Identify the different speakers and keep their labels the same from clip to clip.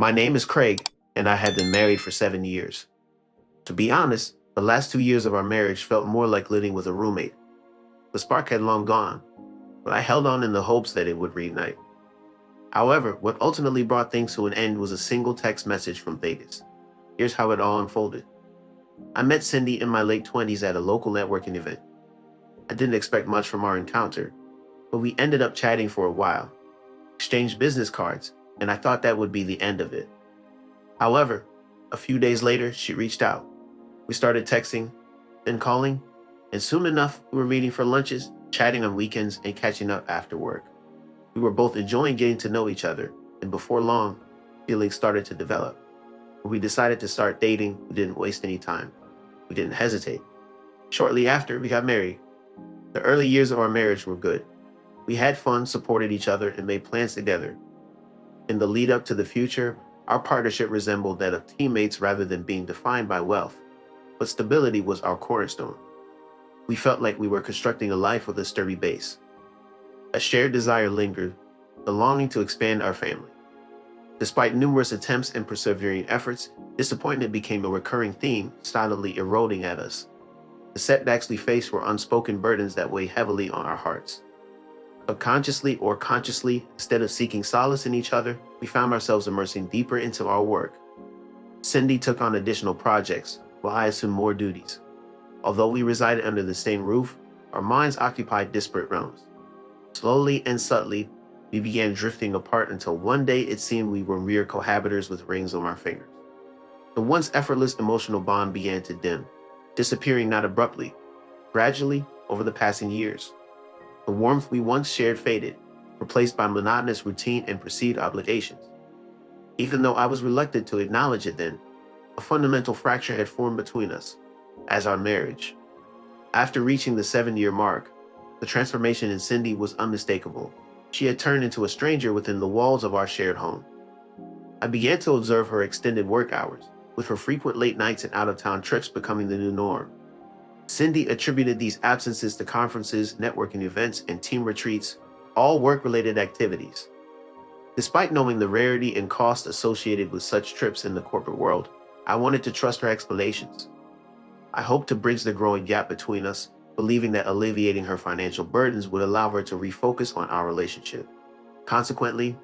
Speaker 1: My name is Craig, and I had been married for 7 years. To be honest, the last 2 years of our marriage felt more like living with a roommate. The spark had long gone, but I held on in the hopes that it would reignite. However, what ultimately brought things to an end was a single text message from Vegas. Here's how it all unfolded. I met Cindy in my late 20s at a local networking event. I didn't expect much from our encounter, but we ended up chatting for a while, exchanged business cards, and I thought that would be the end of it. However, a few days later, she reached out. We started texting, then calling, and soon enough, we were meeting for lunches, chatting on weekends, and catching up after work. We were both enjoying getting to know each other, and before long, feelings started to develop. When we decided to start dating, we didn't waste any time. We didn't hesitate. Shortly after, we got married. The early years of our marriage were good. We had fun, supported each other, and made plans together. In the lead up to the future, our partnership resembled that of teammates rather than being defined by wealth. But stability was our cornerstone. We felt like we were constructing a life with a sturdy base. A shared desire lingered, the longing to expand our family. Despite numerous attempts and persevering efforts, disappointment became a recurring theme, silently eroding at us. The setbacks we faced were unspoken burdens that weighed heavily on our hearts. Subconsciously or consciously, instead of seeking solace in each other, we found ourselves immersing deeper into our work. Cindy took on additional projects, while I assumed more duties. Although we resided under the same roof, our minds occupied disparate realms. Slowly and subtly, we began drifting apart until one day it seemed we were mere cohabitors with rings on our fingers. The once effortless emotional bond began to dim, disappearing not abruptly, gradually over the passing years. The warmth we once shared faded, replaced by monotonous routine and perceived obligations. Even though I was reluctant to acknowledge it then, a fundamental fracture had formed between us, as our marriage. After reaching the 7-year mark, the transformation in Cindy was unmistakable. She had turned into a stranger within the walls of our shared home. I began to observe her extended work hours, with her frequent late nights and out-of-town trips becoming the new norm. Cindy attributed these absences to conferences, networking events, and team retreats, all work-related activities. Despite knowing the rarity and cost associated with such trips in the corporate world, I wanted to trust her explanations. I hoped to bridge the growing gap between us, believing that alleviating her financial burdens would allow her to refocus on our relationship. Consequently,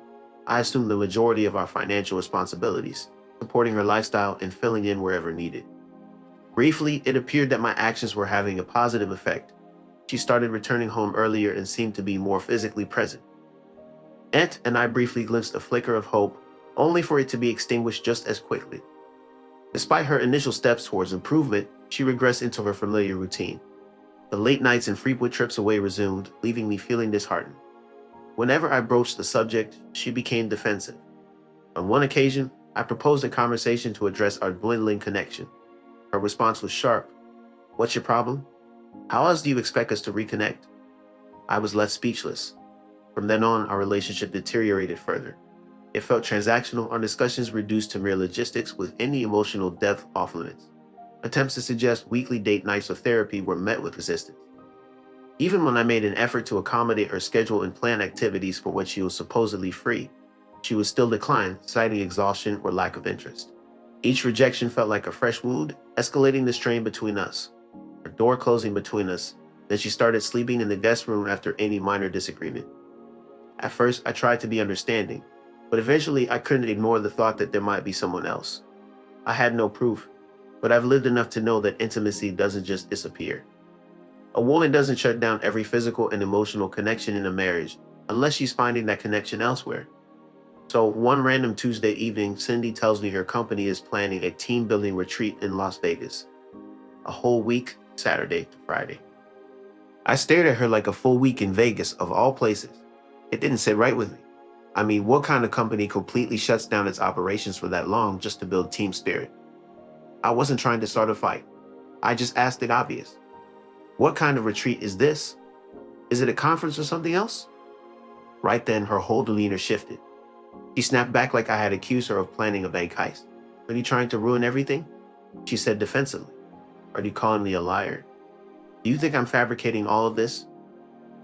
Speaker 1: I assumed the majority of our financial responsibilities, supporting her lifestyle and filling in wherever needed. Briefly, it appeared that my actions were having a positive effect. She started returning home earlier and seemed to be more physically present. Aunt and I briefly glimpsed a flicker of hope, only for it to be extinguished just as quickly. Despite her initial steps towards improvement, she regressed into her familiar routine. The late nights and frequent trips away resumed, leaving me feeling disheartened. Whenever I broached the subject, she became defensive. On one occasion, I proposed a conversation to address our dwindling connection. Her response was sharp. "What's your problem? How else do you expect us to reconnect?" I was left speechless. From then on, our relationship deteriorated further. It felt transactional, our discussions reduced to mere logistics with any emotional depth off limits. Attempts to suggest weekly date nights or therapy were met with resistance. Even when I made an effort to accommodate her schedule and plan activities for when she was supposedly free, she would still decline, citing exhaustion or lack of interest. Each rejection felt like a fresh wound, escalating the strain between us. Her door closing between us, then she started sleeping in the guest room after any minor disagreement. At first, I tried to be understanding, but eventually I couldn't ignore the thought that there might be someone else. I had no proof, but I've lived enough to know that intimacy doesn't just disappear. A woman doesn't shut down every physical and emotional connection in a marriage unless she's finding that connection elsewhere. So one random Tuesday evening, Cindy tells me her company is planning a team-building retreat in Las Vegas. A whole week, Saturday to Friday. I stared at her like a full week in Vegas, of all places. It didn't sit right with me. I mean, what kind of company completely shuts down its operations for that long just to build team spirit? I wasn't trying to start a fight. I just asked the obvious. What kind of retreat is this? Is it a conference or something else? Right then, her whole demeanor shifted. She snapped back like I had accused her of planning a bank heist. "Are you trying to ruin everything?" She said defensively. "Are you calling me a liar? Do you think I'm fabricating all of this?"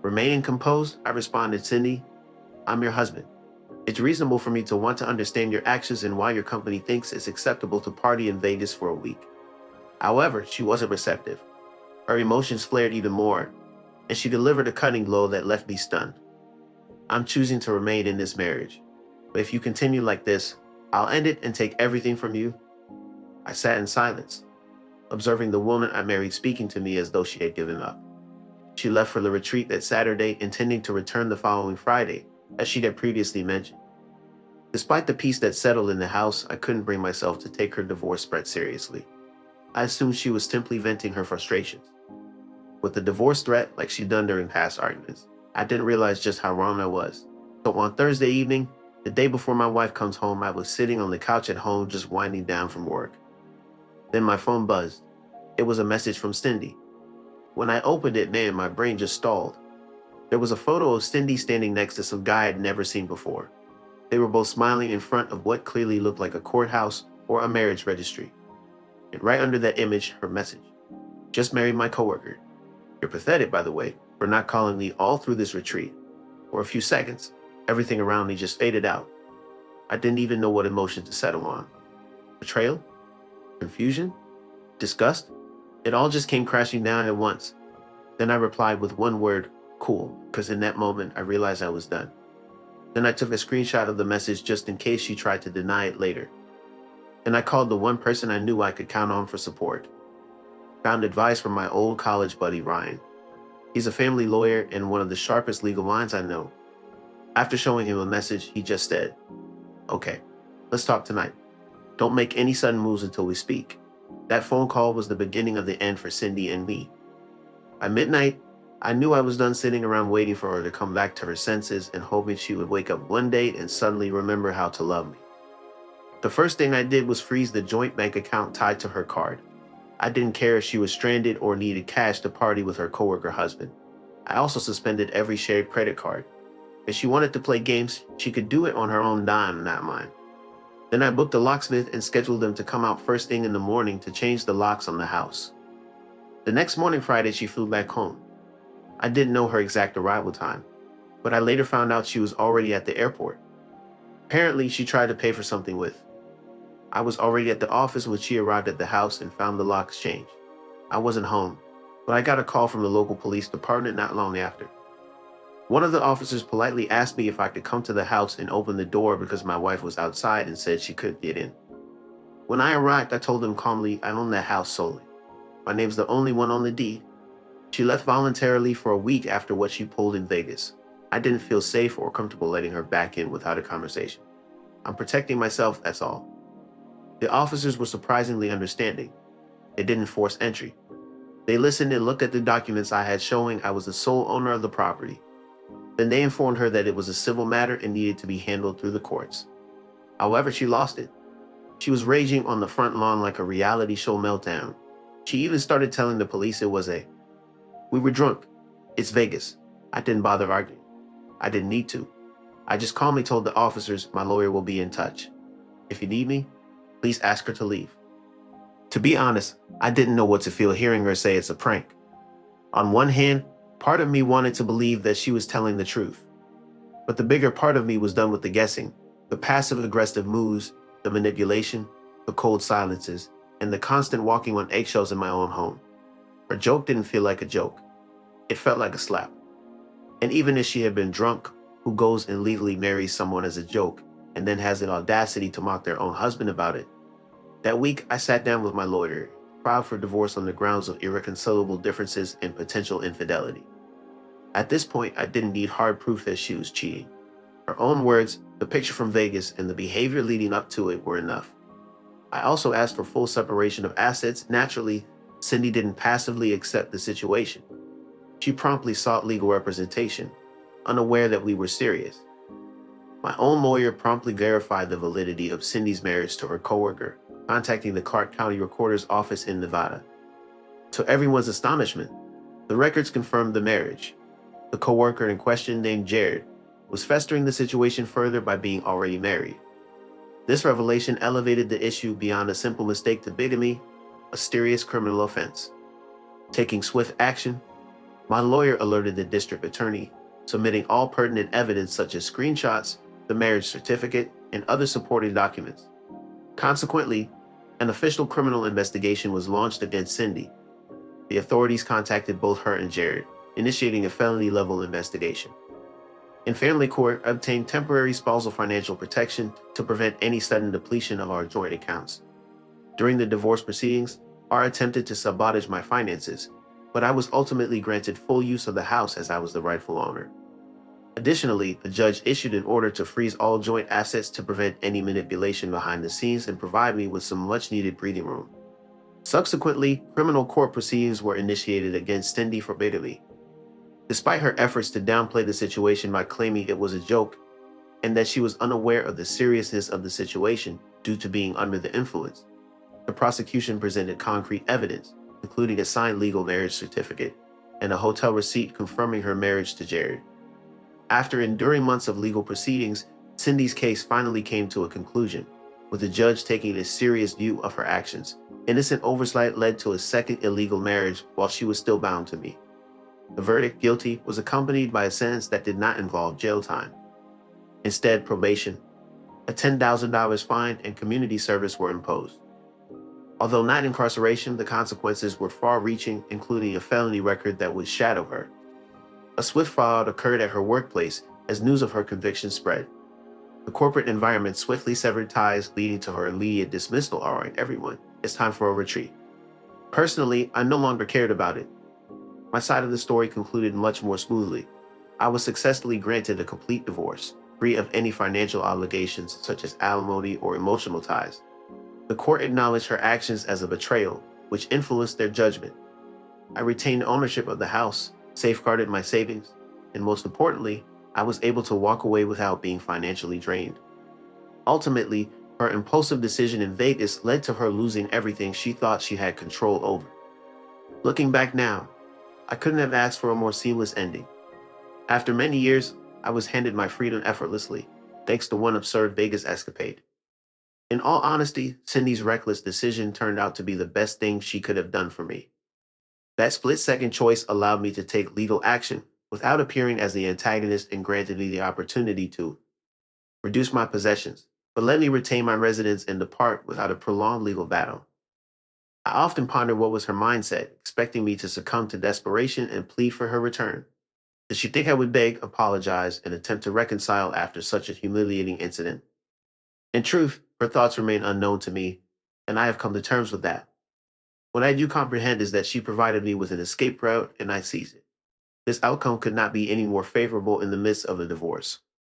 Speaker 1: Remaining composed, I responded, "Cindy, I'm your husband. It's reasonable for me to want to understand your actions and why your company thinks it's acceptable to party in Vegas for a week. However, she wasn't receptive. Her emotions flared even more, and she delivered a cutting blow that left me stunned. I'm choosing to remain in this marriage. But if you continue like this, I'll end it and take everything from you. I sat in silence, observing the woman I married speaking to me as though she had given up. She left for the retreat that Saturday, intending to return the following Friday, as she had previously mentioned. Despite the peace that settled in the house, I couldn't bring myself to take her divorce threat seriously. I assumed she was simply venting her frustrations. With the divorce threat, like she'd done during past arguments, I didn't realize just how wrong I was. So on Thursday evening, the day before my wife comes home, I was sitting on the couch at home just winding down from work. Then my phone buzzed. It was a message from Cindy. When I opened it, man, my brain just stalled. There was a photo of Cindy standing next to some guy I'd never seen before. They were both smiling in front of what clearly looked like a courthouse or a marriage registry. And right under that image, her message. Just married my coworker. You're pathetic, by the way, for not calling me all through this retreat. For a few seconds, everything around me just faded out. I didn't even know what emotion to settle on. Betrayal? Confusion? Disgust? It all just came crashing down at once. Then I replied with one word, cool, because in that moment I realized I was done. Then I took a screenshot of the message just in case she tried to deny it later. Then I called the one person I knew I could count on for support. Found advice from my old college buddy, Ryan. He's a family lawyer and one of the sharpest legal minds I know. After showing him a message, he just said, okay, let's talk tonight. Don't make any sudden moves until we speak. That phone call was the beginning of the end for Cindy and me. By midnight, I knew I was done sitting around waiting for her to come back to her senses and hoping she would wake up one day and suddenly remember how to love me. The first thing I did was freeze the joint bank account tied to her card. I didn't care if she was stranded or needed cash to party with her coworker husband. I also suspended every shared credit card. If she wanted to play games, she could do it on her own dime, not mine. Then I booked a locksmith and scheduled them to come out first thing in the morning to change the locks on the house. The next morning, Friday, she flew back home. I didn't know her exact arrival time, but I later found out she was already at the airport. Apparently, she tried to pay for something with. I was already at the office when she arrived at the house and found the locks changed. I wasn't home, but I got a call from the local police department not long after. One of the officers politely asked me if I could come to the house and open the door because my wife was outside and said she couldn't get in. When I arrived, I told him calmly I own that house solely. My name's the only one on the deed. She left voluntarily for a week after what she pulled in Vegas. I didn't feel safe or comfortable letting her back in without a conversation. I'm protecting myself, that's all. The officers were surprisingly understanding. They didn't force entry. They listened and looked at the documents I had showing I was the sole owner of the property. Then they informed her that it was a civil matter and needed to be handled through the courts. However, she lost it. She was raging on the front lawn like a reality show meltdown. She even started telling the police we were drunk. It's Vegas. I didn't bother arguing. I didn't need to. I just calmly told the officers my lawyer will be in touch. If you need me, please ask her to leave. To be honest, I didn't know what to feel hearing her say it's a prank. On one hand, part of me wanted to believe that she was telling the truth. But the bigger part of me was done with the guessing, the passive-aggressive moves, the manipulation, the cold silences, and the constant walking on eggshells in my own home. Her joke didn't feel like a joke. It felt like a slap. And even if she had been drunk, who goes and legally marries someone as a joke and then has the audacity to mock their own husband about it? That week, I sat down with my lawyer, filed for divorce on the grounds of irreconcilable differences and potential infidelity. At this point, I didn't need hard proof that she was cheating. Her own words, the picture from Vegas, and the behavior leading up to it were enough. I also asked for full separation of assets. Naturally, Cindy didn't passively accept the situation. She promptly sought legal representation, unaware that we were serious. My own lawyer promptly verified the validity of Cindy's marriage to her coworker, contacting the Clark County Recorder's office in Nevada. To everyone's astonishment, the records confirmed the marriage. The coworker in question, named Jared, was festering the situation further by being already married. This revelation elevated the issue beyond a simple mistake to bigamy, a serious criminal offense. Taking swift action, my lawyer alerted the district attorney, submitting all pertinent evidence such as screenshots, the marriage certificate, and other supporting documents. Consequently, an official criminal investigation was launched against Cindy. The authorities contacted both her and Jared, initiating a felony-level investigation. In family court, I obtained temporary spousal financial protection to prevent any sudden depletion of our joint accounts. During the divorce proceedings, R attempted to sabotage my finances, but I was ultimately granted full use of the house as I was the rightful owner. Additionally, the judge issued an order to freeze all joint assets to prevent any manipulation behind the scenes and provide me with some much-needed breathing room. Subsequently, criminal court proceedings were initiated against Cindy for bigamy. Despite her efforts to downplay the situation by claiming it was a joke and that she was unaware of the seriousness of the situation due to being under the influence, the prosecution presented concrete evidence, including a signed legal marriage certificate and a hotel receipt confirming her marriage to Jared. After enduring months of legal proceedings, Cindy's case finally came to a conclusion, with the judge taking a serious view of her actions. Innocent oversight led to a second illegal marriage while she was still bound to me. The verdict, guilty, was accompanied by a sentence that did not involve jail time. Instead, probation, a $10,000 fine, and community service were imposed. Although not incarceration, the consequences were far-reaching, including a felony record that would shadow her. A swift fallout occurred at her workplace as news of her conviction spread. The corporate environment swiftly severed ties, leading to her immediate dismissal. All right, everyone, it's time for a retreat. Personally, I no longer cared about it. My side of the story concluded much more smoothly. I was successfully granted a complete divorce, free of any financial obligations such as alimony or emotional ties. The court acknowledged her actions as a betrayal, which influenced their judgment. I retained ownership of the house, safeguarded my savings, and most importantly, I was able to walk away without being financially drained. Ultimately, her impulsive decision in Vegas led to her losing everything she thought she had control over. Looking back now, I couldn't have asked for a more seamless ending. After many years, I was handed my freedom effortlessly, thanks to one absurd Vegas escapade. In all honesty, Cindy's reckless decision turned out to be the best thing she could have done for me. That split-second choice allowed me to take legal action without appearing as the antagonist and granted me the opportunity to reduce my possessions, but let me retain my residence and depart without a prolonged legal battle. I often ponder what was her mindset, expecting me to succumb to desperation and plead for her return. Did she think I would beg, apologize, and attempt to reconcile after such a humiliating incident? In truth, her thoughts remain unknown to me, and I have come to terms with that. What I do comprehend is that she provided me with an escape route, and I seized it. This outcome could not be any more favorable in the midst of a divorce.